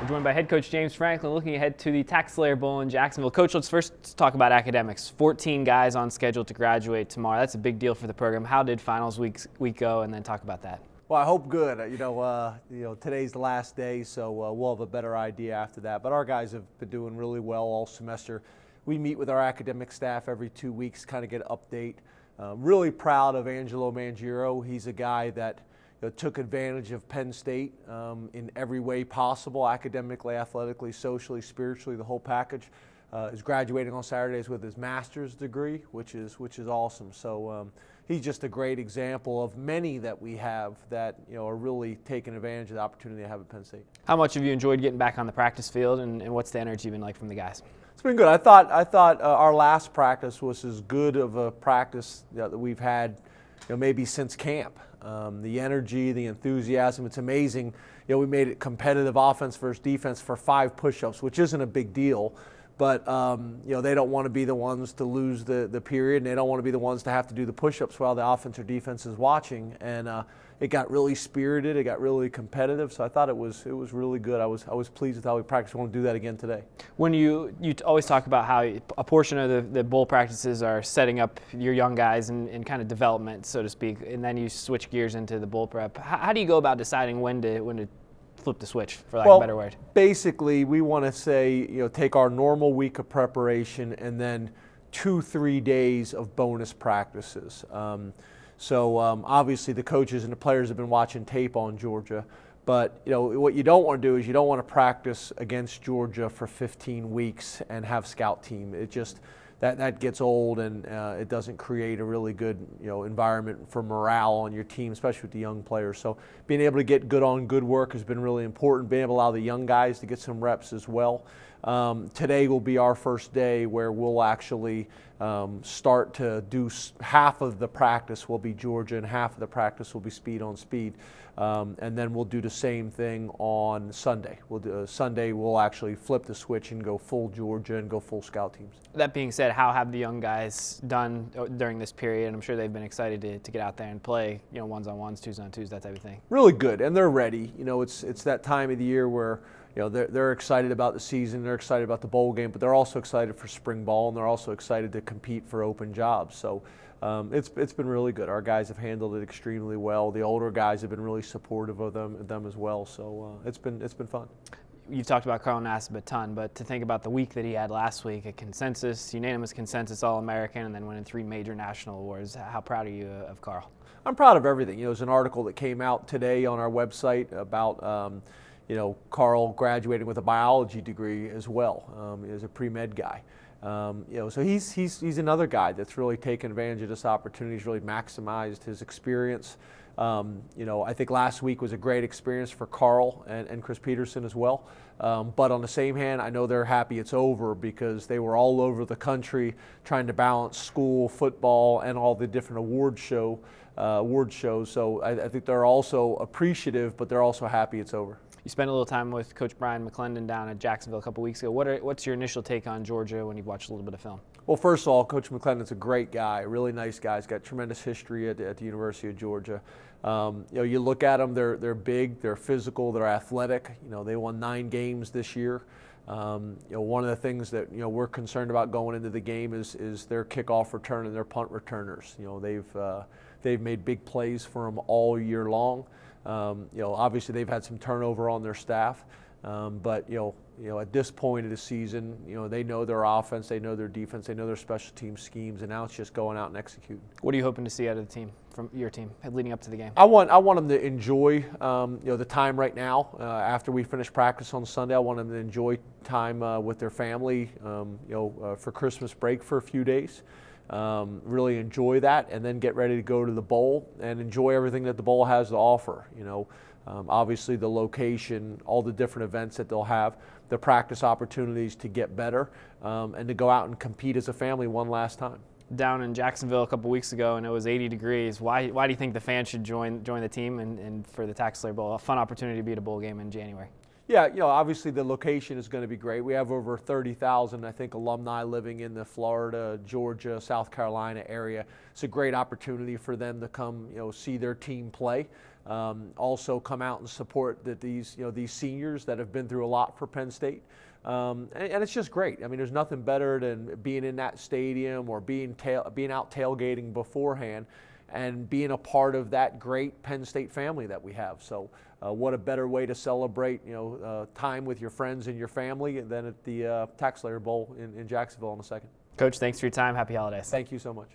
We're joined by head coach James Franklin, looking ahead to the TaxSlayer Bowl in Jacksonville. Coach, let's first talk about academics. 14 guys on schedule to graduate tomorrow. That's a big deal for the program. How did finals week go, and then talk about that? Well, I hope good. Today's the last day, so we'll have a better idea after that. But our guys have been doing really well all semester. We meet with our academic staff every 2 weeks, kind of get an update. Really proud of Angelo Mangiero. He's a guy that took advantage of Penn State in every way possible, academically, athletically, socially, spiritually, the whole package. Is graduating on Saturdays with his master's degree, which is awesome. So he's just a great example of many that we have that are really taking advantage of the opportunity they have at Penn State. How much have you enjoyed getting back on the practice field, and what's the energy been like from the guys? It's been good. I thought our last practice was as good of a practice that we've had maybe since camp. The energy, the enthusiasm, it's amazing. We made it competitive offense versus defense for 5 push-ups, which isn't a big deal. But they don't want to be the ones to lose the period, and they don't want to be the ones to have to do the push-ups while the offense or defense is watching. And it got really spirited, it got really competitive. So I thought it was really good. I was pleased with how we practiced. I want to do that again today. When you always talk about how a portion of the bowl practices are setting up your young guys in kind of development, so to speak, and then you switch gears into the bowl prep. How do you go about deciding when to flip the switch, for lack of a better word? Basically, we want to say, take our normal week of preparation and then 2-3 days of bonus practices. Obviously the coaches and the players have been watching tape on Georgia, but what you don't want to do is you don't want to practice against Georgia for 15 weeks and have scout team. It just that gets old, and it doesn't create a really good environment for morale on your team, especially with the young players. So being able to get good work has been really important. Being able to allow the young guys to get some reps as well. Today will be our first day where we'll actually start to do half of the practice will be Georgia and half of the practice will be speed on speed. And then we'll do the same thing on Sunday. Sunday we'll actually flip the switch and go full Georgia and go full scout teams. That being said, how have the young guys done during this period? I'm sure they've been excited to get out there and play, ones-on-ones, twos-on-twos, that type of thing. Really good, and they're ready. It's that time of the year where they're excited about the season, they're excited about the bowl game, but they're also excited for spring ball, and they're also excited to compete for open jobs. So it's been really good. Our guys have handled it extremely well. The older guys have been really supportive of them as well. So it's been fun. You've talked about Carl Nassib a ton, but to think about the week that he had last week, unanimous consensus All-American, and then winning 3 major national awards. How proud are you of Carl? I'm proud of everything. There's an article that came out today on our website about Carl graduating with a biology degree as well. He's a pre-med guy. So he's another guy that's really taken advantage of this opportunity. He's really maximized his experience. I think last week was a great experience for Carl and Chris Peterson as well. But on the same hand, I know they're happy it's over because they were all over the country trying to balance school, football, and all the different award shows. So I think they're also appreciative, but they're also happy it's over. You spent a little time with Coach Brian McClendon down at Jacksonville a couple weeks ago. What's your initial take on Georgia when you've watched a little bit of film? Well, first of all, Coach McClendon's a great guy, a really nice guy. He's got tremendous history at the University of Georgia. You look at them; they're big, they're physical, they're athletic. They won 9 games this year. One of the things that we're concerned about going into the game is their kickoff return and their punt returners. They've made big plays for them all year long. Obviously they've had some turnover on their staff, but at this point of the season, they know their offense, they know their defense, they know their special team schemes, and now it's just going out and executing. What are you hoping to see out of the team, from your team, leading up to the game? I want them to enjoy the time right now. After we finish practice on Sunday, I want them to enjoy time with their family, for Christmas break for a few days. Really enjoy that, and then get ready to go to the bowl and enjoy everything that the bowl has to offer. Obviously the location, all the different events that they'll have, the practice opportunities to get better, and to go out and compete as a family one last time. Down in Jacksonville a couple weeks ago, and it was 80 degrees. Why do you think the fans should join the team and for the TaxSlayer Bowl, a fun opportunity to be at a bowl game in January? Yeah, obviously the location is going to be great. We have over 30,000, I think, alumni living in the Florida, Georgia, South Carolina area. It's a great opportunity for them to come, see their team play. also come out and support these seniors that have been through a lot for Penn State. And it's just great. I mean, there's nothing better than being in that stadium or being out tailgating beforehand and being a part of that great Penn State family that we have. So what a better way to celebrate time with your friends and your family than at the TaxSlayer Bowl in Jacksonville in a second. Coach, thanks for your time. Happy holidays. Thank you so much.